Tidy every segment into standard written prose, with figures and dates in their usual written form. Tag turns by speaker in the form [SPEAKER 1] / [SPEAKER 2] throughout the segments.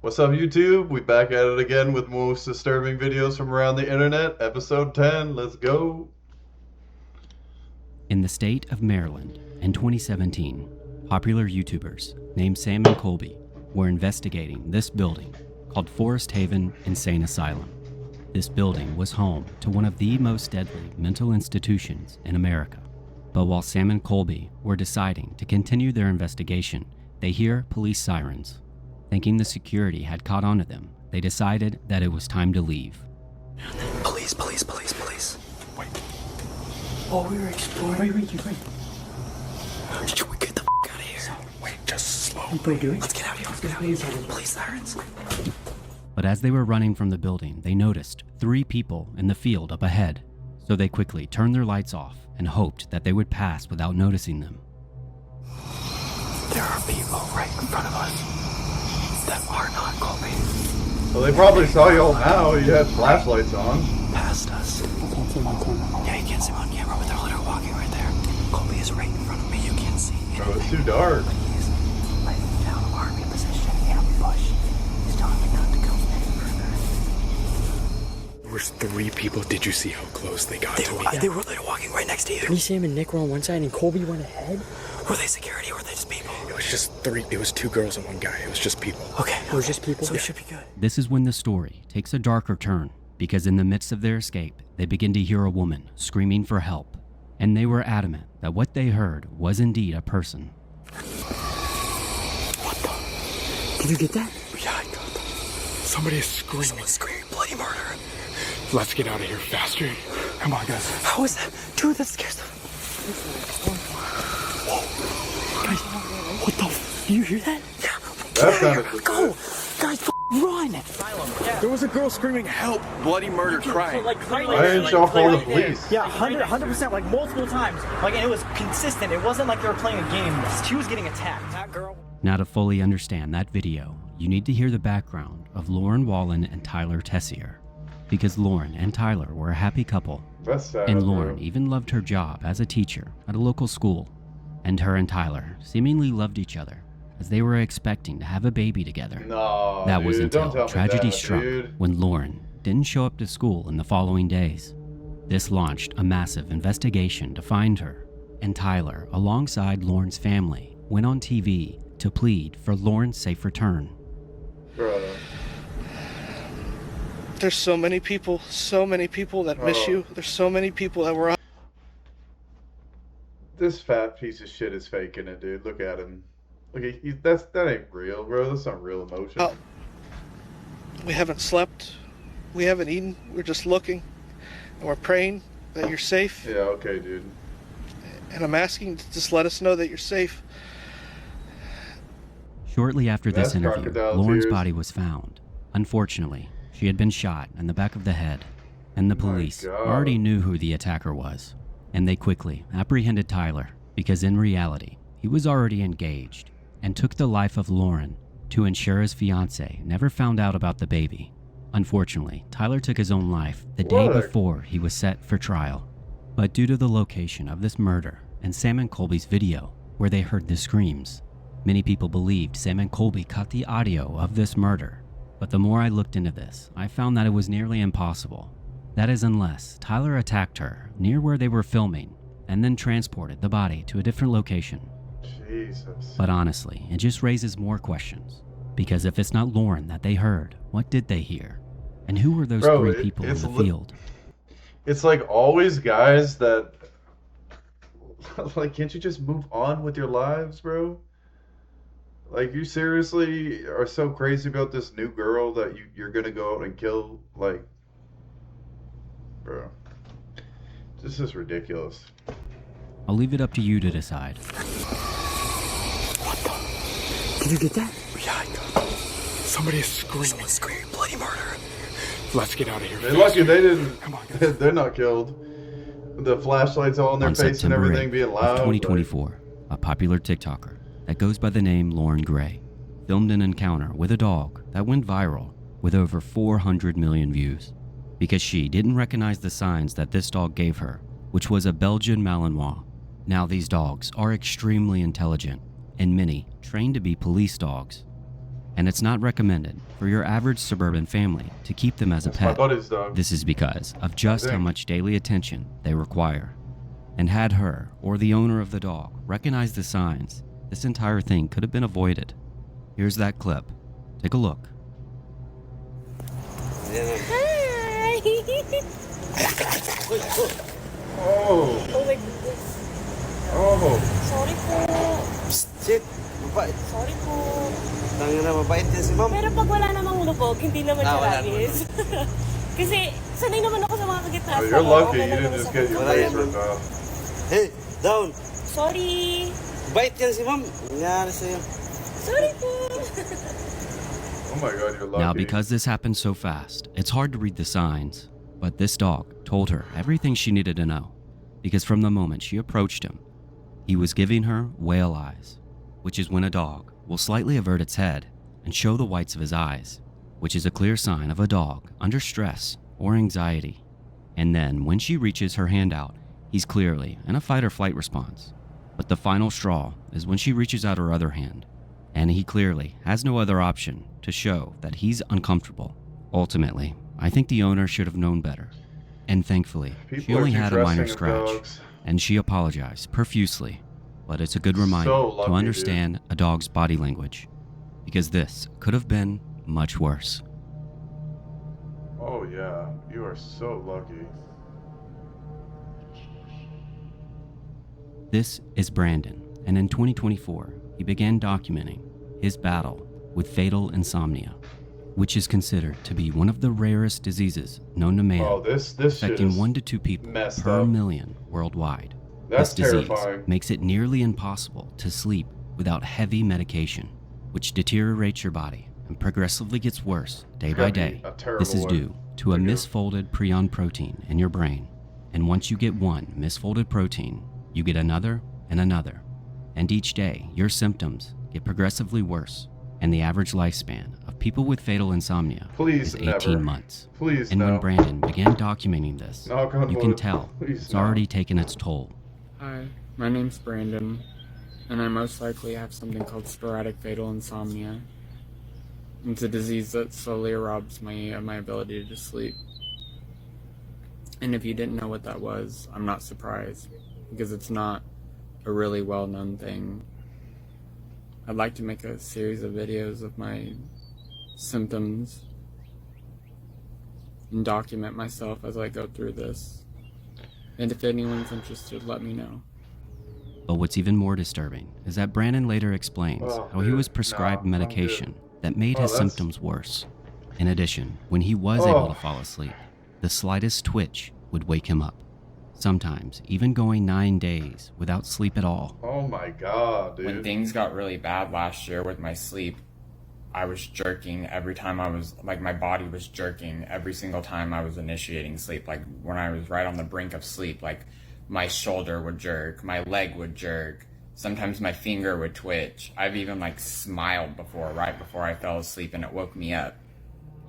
[SPEAKER 1] What's up, YouTube? We back at it again with most disturbing videos from around the internet. Episode 10. Let's go.
[SPEAKER 2] In the state of Maryland in 2017, popular YouTubers named Sam and Colby were investigating this building called Forest Haven Insane Asylum. This building was home to one of the most deadly mental institutions in America. But while Sam and Colby were deciding to continue their investigation, they hear police sirens. Thinking the security had caught on to them, they decided that it was time to leave.
[SPEAKER 3] Police. Wait. Oh, we were exploring. Wait. Should we get the out of here? Wait, just slow. Let's get out of here. Police sirens.
[SPEAKER 2] But as they were running from the building, they noticed 3 people in the field up ahead. So they quickly turned their lights off and hoped that they would pass without noticing them.
[SPEAKER 3] There are people right in front of us that are not Colby.
[SPEAKER 1] Well, they probably saw y'all now. You had flashlights on.
[SPEAKER 3] Past us.
[SPEAKER 4] I can't see him on camera.
[SPEAKER 3] Yeah, you can't see him on camera, but they're literally walking right there. Colby is right in front of me. You can't see anything.
[SPEAKER 1] Bro, it's too dark.
[SPEAKER 3] But he's laying down army position in a bush. He's telling me not to go any further.
[SPEAKER 5] There was 3 people. Did you see how close they got to me?
[SPEAKER 3] They were literally walking right next to you.
[SPEAKER 4] Me, Sam, and Nick were on one side, and Colby went ahead.
[SPEAKER 3] Were they security or were they just people?
[SPEAKER 5] It was just 3. It was 2 girls and 1 guy. It was just people.
[SPEAKER 3] Okay.
[SPEAKER 4] It was just people.
[SPEAKER 3] So we should be good.
[SPEAKER 2] This is when the story takes a darker turn, because in the midst of their escape, they begin to hear a woman screaming for help, and they were adamant that what they heard was indeed a person.
[SPEAKER 3] What the?
[SPEAKER 4] Did you get that?
[SPEAKER 5] Yeah, I got them. Somebody is screaming.
[SPEAKER 3] Someone's screaming bloody murder.
[SPEAKER 5] Let's get out of here faster. Come on, guys.
[SPEAKER 3] How is that? Dude, that scares the...
[SPEAKER 4] Guys, what the do you hear that?
[SPEAKER 1] That sounded
[SPEAKER 4] Go! Guys, run!
[SPEAKER 5] There was a girl screaming, "Help! Bloody murder!" crying.
[SPEAKER 1] Why didn't y'all call the police?
[SPEAKER 6] Yeah, 100%, like multiple times. Like, and it was consistent. It wasn't like they were playing a game. She was getting attacked. That girl.
[SPEAKER 2] Now, to fully understand that video, you need to hear the background of Lauren Wallen and Tyler Tessier. Because Lauren and Tyler were a happy couple,
[SPEAKER 1] That's sad.
[SPEAKER 2] and Lauren
[SPEAKER 1] bro.
[SPEAKER 2] even loved her job as a teacher at a local school. And her and Tyler seemingly loved each other, as they were expecting to have a baby together.
[SPEAKER 1] No,
[SPEAKER 2] That was
[SPEAKER 1] dude, don't
[SPEAKER 2] until
[SPEAKER 1] tell me
[SPEAKER 2] tragedy
[SPEAKER 1] that,
[SPEAKER 2] struck
[SPEAKER 1] dude.
[SPEAKER 2] when Lauren didn't show up to school in the following days. This launched a massive investigation to find her, and Tyler, alongside Lauren's family, went on TV to plead for Lauren's safe return.
[SPEAKER 1] Bro.
[SPEAKER 7] There's so many people that miss you. There's so many people that were on.
[SPEAKER 1] This fat piece of shit is faking it, dude. Look at him. Look, that ain't real, bro. That's not real emotion.
[SPEAKER 7] Oh. We haven't slept. We haven't eaten. We're just looking. And we're praying that you're safe.
[SPEAKER 1] Yeah, okay, dude.
[SPEAKER 7] And I'm asking to just let us know that you're safe.
[SPEAKER 2] Shortly after this
[SPEAKER 1] That's
[SPEAKER 2] interview,
[SPEAKER 1] crocodile
[SPEAKER 2] Lauren's
[SPEAKER 1] tears.
[SPEAKER 2] body was found. Unfortunately, she had been shot in the back of the head, and the
[SPEAKER 1] My
[SPEAKER 2] police
[SPEAKER 1] God.
[SPEAKER 2] already knew who the attacker was. And they quickly apprehended Tyler, because in reality, he was already engaged, and took the life of Lauren to ensure his fiancée never found out about the baby. Unfortunately, Tyler took his own life the day
[SPEAKER 1] What a-
[SPEAKER 2] before he was set for trial. But due to the location of this murder and Sam and Colby's video, where they heard the screams, many people believed Sam and Colby caught the audio of this murder. But the more I looked into this, I found that it was nearly impossible. That is, unless Tyler attacked her near where they were filming and then transported the body to a different location.
[SPEAKER 1] Jesus.
[SPEAKER 2] But honestly, it just raises more questions. Because if it's not Lauren that they heard, what did they hear? And who were those
[SPEAKER 1] Bro,
[SPEAKER 2] 3 people in
[SPEAKER 1] it's
[SPEAKER 2] the
[SPEAKER 1] li-
[SPEAKER 2] field?
[SPEAKER 1] It's like always guys that... Like, can't you just move on with your lives, bro? Like, you seriously are so crazy about this new girl that you're gonna go out and kill, like... Bro. This is ridiculous.
[SPEAKER 2] I'll leave it up to you to decide.
[SPEAKER 4] Did you get that?
[SPEAKER 5] Yeah, I got them. Somebody is screaming.
[SPEAKER 3] Someone's screaming bloody murder.
[SPEAKER 5] Let's get out of here
[SPEAKER 1] They're
[SPEAKER 5] faster.
[SPEAKER 1] lucky they didn't...
[SPEAKER 5] Come on, guys.
[SPEAKER 1] They're not killed. The flashlights all in their
[SPEAKER 2] On
[SPEAKER 1] face and
[SPEAKER 2] September
[SPEAKER 1] everything
[SPEAKER 2] 8th
[SPEAKER 1] being
[SPEAKER 2] of
[SPEAKER 1] loud.
[SPEAKER 2] 2024, a popular TikToker that goes by the name Lauren Gray filmed an encounter with a dog that went viral with over 400 million views because she didn't recognize the signs that this dog gave her, which was a Belgian Malinois. Now, these dogs are extremely intelligent and many trained to be police dogs. and it's not recommended for your average suburban family to keep them as a
[SPEAKER 1] That's my
[SPEAKER 2] pet.
[SPEAKER 1] buddy's dog.
[SPEAKER 2] This is because of just how
[SPEAKER 1] think.
[SPEAKER 2] much daily attention they require. And had her, or the owner of the dog, recognized the signs, this entire thing could have been avoided. Here's that clip. Take a look.
[SPEAKER 4] Hi!
[SPEAKER 1] Oh,
[SPEAKER 4] Oh my goodness.
[SPEAKER 1] oh.
[SPEAKER 4] Sorry po.
[SPEAKER 3] Shit! Mabait.
[SPEAKER 4] Sorry po.
[SPEAKER 3] Tangin na, mabait din si ma'am.
[SPEAKER 4] Pero pag wala namang lubog, hindi naman siya
[SPEAKER 3] wala
[SPEAKER 4] rabies. Kasi sanay naman ako sa mga kagitna.
[SPEAKER 1] Oh, you're lucky you didn't just get your
[SPEAKER 3] Wala
[SPEAKER 1] face
[SPEAKER 3] yan.
[SPEAKER 1] ripped off.
[SPEAKER 3] Hey, down!
[SPEAKER 4] Sorry.
[SPEAKER 3] Bait yan si ma'am. Nangyari sa'yo.
[SPEAKER 4] Sorry po.
[SPEAKER 1] Oh my god, you're lucky.
[SPEAKER 2] Now, because this happened so fast, it's hard to read the signs. But this dog told her everything she needed to know. Because from the moment she approached him, he was giving her whale eyes, which is when a dog will slightly avert its head and show the whites of his eyes, which is a clear sign of a dog under stress or anxiety. And then when she reaches her hand out, he's clearly in a fight or flight response. But the final straw is when she reaches out her other hand, and he clearly has no other option to show that he's uncomfortable. Ultimately, I think the owner should have known better. And thankfully, she
[SPEAKER 1] People are
[SPEAKER 2] only
[SPEAKER 1] too
[SPEAKER 2] had a minor
[SPEAKER 1] trusting of
[SPEAKER 2] scratch,
[SPEAKER 1] dogs.
[SPEAKER 2] and she apologized profusely. But it's a good reminder
[SPEAKER 1] So lucky,
[SPEAKER 2] to understand a dog's body language, because this could have been much worse.
[SPEAKER 1] Oh yeah, you are so lucky.
[SPEAKER 2] This is Brandon, and in 2024, he began documenting his battle with fatal insomnia, which is considered to be one of the rarest diseases known to man,
[SPEAKER 1] Oh, this shit
[SPEAKER 2] affecting
[SPEAKER 1] is
[SPEAKER 2] 1 to 2 people
[SPEAKER 1] messed
[SPEAKER 2] per
[SPEAKER 1] up.
[SPEAKER 2] million worldwide.
[SPEAKER 1] That's
[SPEAKER 2] This disease
[SPEAKER 1] terrifying.
[SPEAKER 2] makes it nearly impossible to sleep without heavy medication, which deteriorates your body and progressively gets worse day by
[SPEAKER 1] Gotta be
[SPEAKER 2] day.
[SPEAKER 1] a terrible
[SPEAKER 2] This is
[SPEAKER 1] way
[SPEAKER 2] due to a
[SPEAKER 1] to go.
[SPEAKER 2] misfolded prion protein in your brain. And once you get one misfolded protein, you get another and another. And each day, your symptoms get progressively worse. And the average lifespan of people with fatal insomnia
[SPEAKER 1] Please
[SPEAKER 2] is 18
[SPEAKER 1] never.
[SPEAKER 2] months.
[SPEAKER 1] Please
[SPEAKER 2] And
[SPEAKER 1] no.
[SPEAKER 2] when Brandon began documenting this,
[SPEAKER 1] Knock on
[SPEAKER 2] you can
[SPEAKER 1] wood.
[SPEAKER 2] tell
[SPEAKER 1] Please
[SPEAKER 2] it's
[SPEAKER 1] no.
[SPEAKER 2] already taken its toll.
[SPEAKER 8] Hi, my name's Brandon, and I most likely have something called sporadic fatal insomnia. It's a disease that slowly robs me of my ability to sleep. And if you didn't know what that was, I'm not surprised, because it's not a really well-known thing. I'd like to make a series of videos of my symptoms and document myself as I go through this. And if anyone's interested, let me know.
[SPEAKER 2] But what's even more disturbing is that Brandon later explains
[SPEAKER 1] Oh,
[SPEAKER 2] how he
[SPEAKER 1] dude,
[SPEAKER 2] was prescribed
[SPEAKER 1] no, I'm
[SPEAKER 2] medication that made
[SPEAKER 1] Oh,
[SPEAKER 2] his
[SPEAKER 1] that's-
[SPEAKER 2] symptoms worse. In addition, when he was
[SPEAKER 1] Oh.
[SPEAKER 2] able to fall asleep, the slightest twitch would wake him up. Sometimes even going 9 days without sleep at all.
[SPEAKER 1] Oh my god, dude.
[SPEAKER 8] When things got really bad last year with my sleep, I was jerking every time I was, like, my body was jerking every single time I was initiating sleep. Like, when I was right on the brink of sleep, like, my shoulder would jerk, my leg would jerk, sometimes my finger would twitch. I've even, like, smiled before, right before I fell asleep, and it woke me up.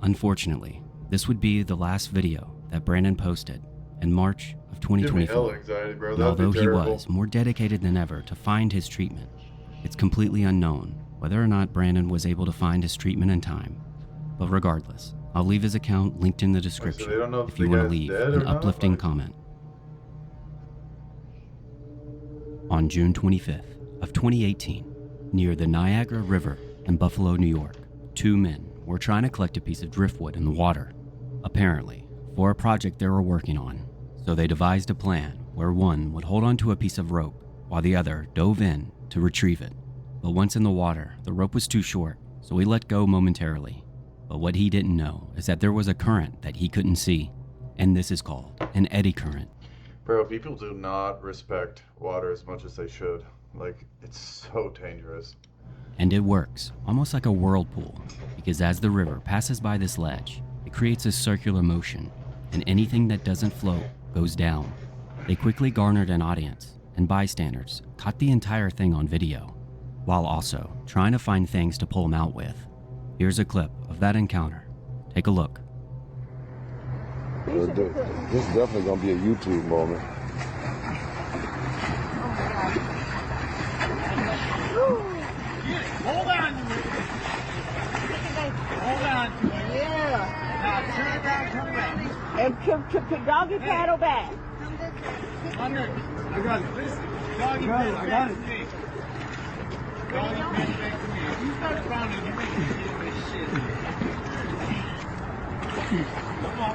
[SPEAKER 2] Unfortunately, this would be the last video that Brandon posted in March of
[SPEAKER 1] Give me hell
[SPEAKER 2] 2024.
[SPEAKER 1] anxiety, bro.
[SPEAKER 2] And
[SPEAKER 1] That'd be
[SPEAKER 2] although he
[SPEAKER 1] terrible.
[SPEAKER 2] was more dedicated than ever to find his treatment, it's completely unknown whether or not Brandon was able to find his treatment in time. But regardless, I'll leave his account linked in the description
[SPEAKER 1] they don't know if
[SPEAKER 2] if you
[SPEAKER 1] the
[SPEAKER 2] want to
[SPEAKER 1] guy's
[SPEAKER 2] leave
[SPEAKER 1] dead or
[SPEAKER 2] an
[SPEAKER 1] not?
[SPEAKER 2] uplifting
[SPEAKER 1] Like-
[SPEAKER 2] comment. On June 25th of 2018, near the Niagara River in Buffalo, New York, 2 men were trying to collect a piece of driftwood in the water, apparently for a project they were working on. So they devised a plan where one would hold onto a piece of rope while the other dove in to retrieve it. But once in the water, the rope was too short, so he let go momentarily. But what he didn't know is that there was a current that he couldn't see, and this is called an eddy current.
[SPEAKER 1] Bro, people do not respect water as much as they should. Like, it's so dangerous.
[SPEAKER 2] And it works almost like a whirlpool, because as the river passes by this ledge, it creates a circular motion, and anything that doesn't float goes down. They quickly garnered an audience, and bystanders caught the entire thing on video, while also trying to find things to pull them out with. Here's a clip of that encounter. Take a look.
[SPEAKER 9] This is definitely gonna be a YouTube moment.
[SPEAKER 10] and doggy paddle back.
[SPEAKER 3] I got it. Doggy paddle. I got it. Doggy paddle back to me. If you start frowning, you make me feel this shit. Come on.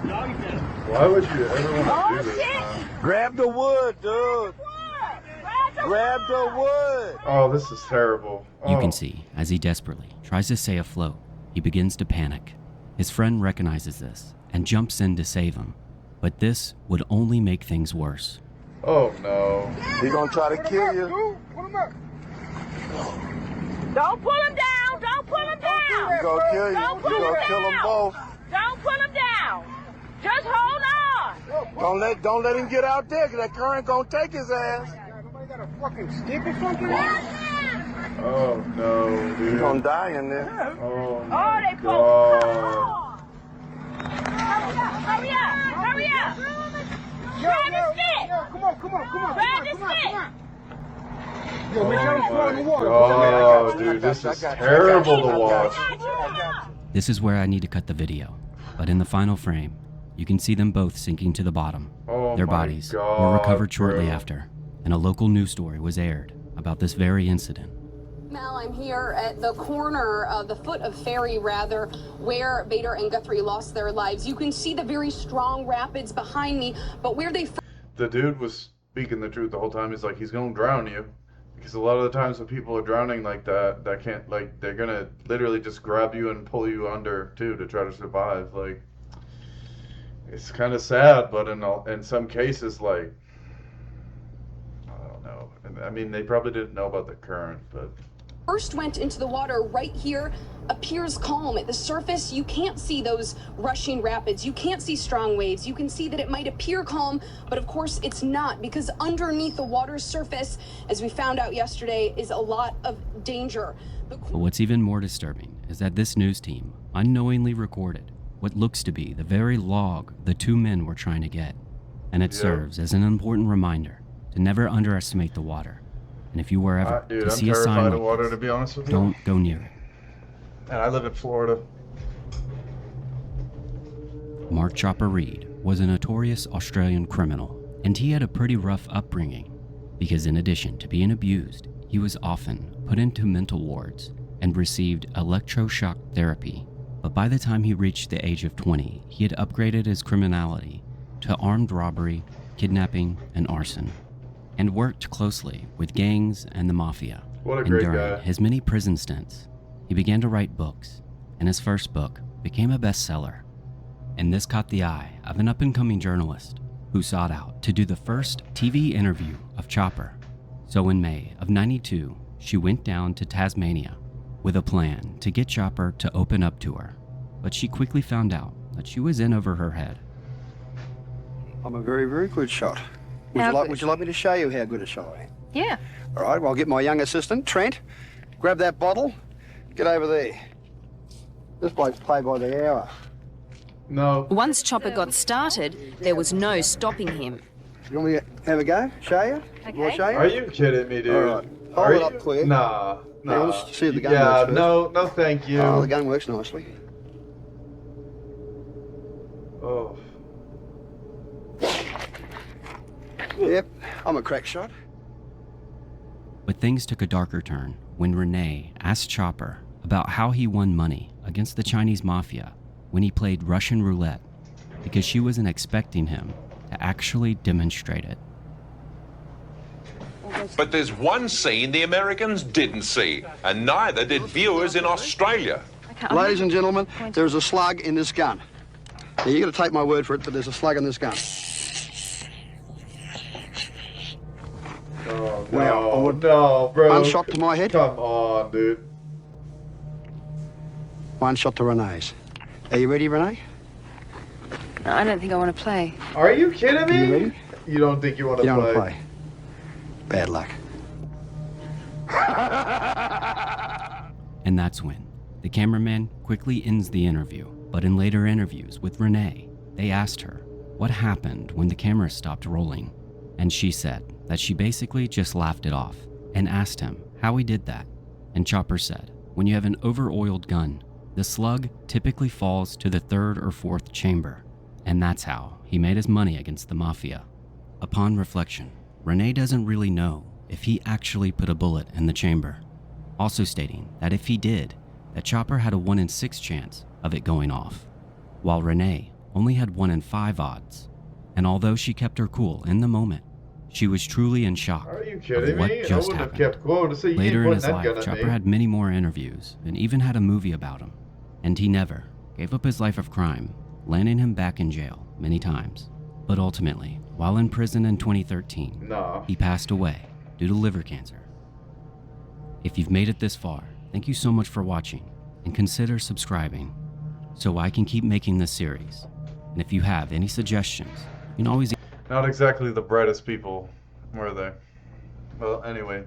[SPEAKER 3] Doggy paddle.
[SPEAKER 1] Why would you ever want to do this, man?
[SPEAKER 9] Grab the wood, dude. Grab the wood.
[SPEAKER 1] Oh, this is terrible.
[SPEAKER 2] You
[SPEAKER 1] Oh.
[SPEAKER 2] can see, as he desperately tries to stay afloat, he begins to panic. His friend recognizes this and jumps in to save him. But this would only make things worse.
[SPEAKER 1] Oh no.
[SPEAKER 9] He gonna try to kill you.
[SPEAKER 10] Don't pull him down. Don't pull him down.
[SPEAKER 9] He gonna kill you.
[SPEAKER 10] Don't
[SPEAKER 9] He
[SPEAKER 10] pull him
[SPEAKER 9] gonna kill them
[SPEAKER 10] down.
[SPEAKER 9] both.
[SPEAKER 10] Don't pull him down. Just hold on.
[SPEAKER 9] Don't let him get out there, 'cause that current gonna take his ass.
[SPEAKER 3] Nobody got a fucking stick or something?
[SPEAKER 1] Oh no,
[SPEAKER 9] He's
[SPEAKER 1] dude.
[SPEAKER 9] gonna die in there.
[SPEAKER 1] Oh
[SPEAKER 10] Oh,
[SPEAKER 1] my
[SPEAKER 10] they pulled. Come
[SPEAKER 1] god.
[SPEAKER 10] on. Hurry up. Hurry up. Grab the stick.
[SPEAKER 3] Come on.
[SPEAKER 10] Grab the stick.
[SPEAKER 3] Yo, make sure I don't fall in the water.
[SPEAKER 1] Oh, dude, this is terrible to watch.
[SPEAKER 2] This is where I need to cut the video. But in the final frame, you can see them both sinking to the bottom.
[SPEAKER 1] Oh
[SPEAKER 2] Their
[SPEAKER 1] my
[SPEAKER 2] bodies were
[SPEAKER 1] God,
[SPEAKER 2] recovered shortly
[SPEAKER 1] bro.
[SPEAKER 2] after, and a local news story was aired about this very incident.
[SPEAKER 11] Mel, I'm here at the corner, the foot of Ferry, rather, where Bader and Guthrie lost their lives. You can see the very strong rapids behind me, but where they...
[SPEAKER 1] The dude was speaking the truth the whole time. He's like, he's gonna drown you. Because a lot of the times when people are drowning like that, can't, like, they're gonna literally just grab you and pull you under, too, to try to survive. Like, it's kind of sad, but in some cases, like, I don't know. I mean, they probably didn't know about the current, but...
[SPEAKER 11] First went into the water right here appears calm. At the surface, you can't see those rushing rapids. You can't see strong waves. You can see that it might appear calm, but of course it's not, because underneath the water's surface, as we found out yesterday, is a lot of danger.
[SPEAKER 2] But what's even more disturbing is that this news team unknowingly recorded what looks to be the very log the two men were trying to get. And it serves as an important reminder to never underestimate the water. And if you were ever
[SPEAKER 1] Dude,
[SPEAKER 2] to
[SPEAKER 1] I'm
[SPEAKER 2] see a sign
[SPEAKER 1] terrified
[SPEAKER 2] like
[SPEAKER 1] of water,
[SPEAKER 2] this,
[SPEAKER 1] to be honest with you.
[SPEAKER 2] don't go near it.
[SPEAKER 1] And I live in Florida.
[SPEAKER 2] Mark Chopper Reed was a notorious Australian criminal, and he had a pretty rough upbringing, because in addition to being abused, he was often put into mental wards and received electroshock therapy. But by the time he reached the age of 20, he had upgraded his criminality to armed robbery, kidnapping, and arson, and worked closely with gangs and the mafia.
[SPEAKER 1] What a
[SPEAKER 2] And
[SPEAKER 1] great
[SPEAKER 2] during
[SPEAKER 1] guy.
[SPEAKER 2] his many prison stints, he began to write books, and his first book became a bestseller. And this caught the eye of an up-and-coming journalist who sought out to do the first TV interview of Chopper. So in May of '92, she went down to Tasmania with a plan to get Chopper to open up to her. But she quickly found out that she was in over her head.
[SPEAKER 12] I'm a very, very good shot. Would you like me to show you how good a shot I am?
[SPEAKER 13] Yeah.
[SPEAKER 12] All right, well, I'll get my young assistant, Trent. Grab that bottle. Get over there. This bloke's play by the hour.
[SPEAKER 1] No.
[SPEAKER 13] Once Chopper got started, there was no stopping him.
[SPEAKER 12] You want me to have a go? Show you?
[SPEAKER 13] Okay.
[SPEAKER 12] Want to show you?
[SPEAKER 1] Are you kidding me, dude?
[SPEAKER 12] All right.
[SPEAKER 1] Are
[SPEAKER 12] Hold it
[SPEAKER 1] you?
[SPEAKER 12] up quick.
[SPEAKER 1] Nah.
[SPEAKER 12] Hang on, let's see if the gun
[SPEAKER 1] yeah,
[SPEAKER 12] works first.
[SPEAKER 1] no, thank you.
[SPEAKER 12] Oh, the gun works nicely.
[SPEAKER 1] Oh.
[SPEAKER 12] Yep, I'm a crack shot.
[SPEAKER 2] But things took a darker turn when Renee asked Chopper about how he won money against the Chinese mafia when he played Russian roulette, because she wasn't expecting him to actually demonstrate it.
[SPEAKER 14] But there's one scene the Americans didn't see, and neither did viewers in Australia.
[SPEAKER 12] Ladies and gentlemen, there's a slug in this gun. Now, you got to take my word for it, but there's a slug in this gun.
[SPEAKER 1] Oh,
[SPEAKER 12] Now, I would-
[SPEAKER 1] no, bro.
[SPEAKER 12] One shot to my head.
[SPEAKER 1] Come on, dude.
[SPEAKER 12] One shot to Renee's. Are you ready, Renee?
[SPEAKER 13] I don't think I want to play.
[SPEAKER 1] Are you kidding me?
[SPEAKER 12] You ready?
[SPEAKER 1] You don't think you want to
[SPEAKER 12] You don't
[SPEAKER 1] play?
[SPEAKER 12] want to play. Bad luck.
[SPEAKER 2] And that's when the cameraman quickly ends the interview. But in later interviews with Renee, they asked her what happened when the camera stopped rolling. And she said that she basically just laughed it off and asked him how he did that. And Chopper said, when you have an over-oiled gun, The slug typically falls to the third or fourth chamber, and that's how he made his money against the mafia. Upon reflection, Rene doesn't really know if he actually put a bullet in the chamber, also stating that if he did, that Chopper had a 1 in 6 chance of it going off, while Rene only had 1 in 5 odds. And although she kept her cool in the moment, she was truly in shock
[SPEAKER 1] Are you
[SPEAKER 2] of
[SPEAKER 1] kidding
[SPEAKER 2] what
[SPEAKER 1] me? I
[SPEAKER 2] just
[SPEAKER 1] wouldn't have
[SPEAKER 2] happened.
[SPEAKER 1] kept cool to see you
[SPEAKER 2] Later in
[SPEAKER 1] putting
[SPEAKER 2] his
[SPEAKER 1] that
[SPEAKER 2] life,
[SPEAKER 1] gun at
[SPEAKER 2] Chopper
[SPEAKER 1] me.
[SPEAKER 2] had many more interviews and even had a movie about him. And he never gave up his life of crime, landing him back in jail many times. But ultimately, while in prison in 2013, he passed away due to liver cancer. If you've made it this far, thank you so much for watching, and consider subscribing so I can keep making this series. And if you have any suggestions, you can always...
[SPEAKER 1] Not exactly the brightest people, were they? Well, anyway,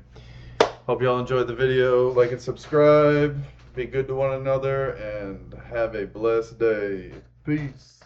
[SPEAKER 1] hope y'all enjoyed the video. Like and subscribe, be good to one another, and have a blessed day. Peace.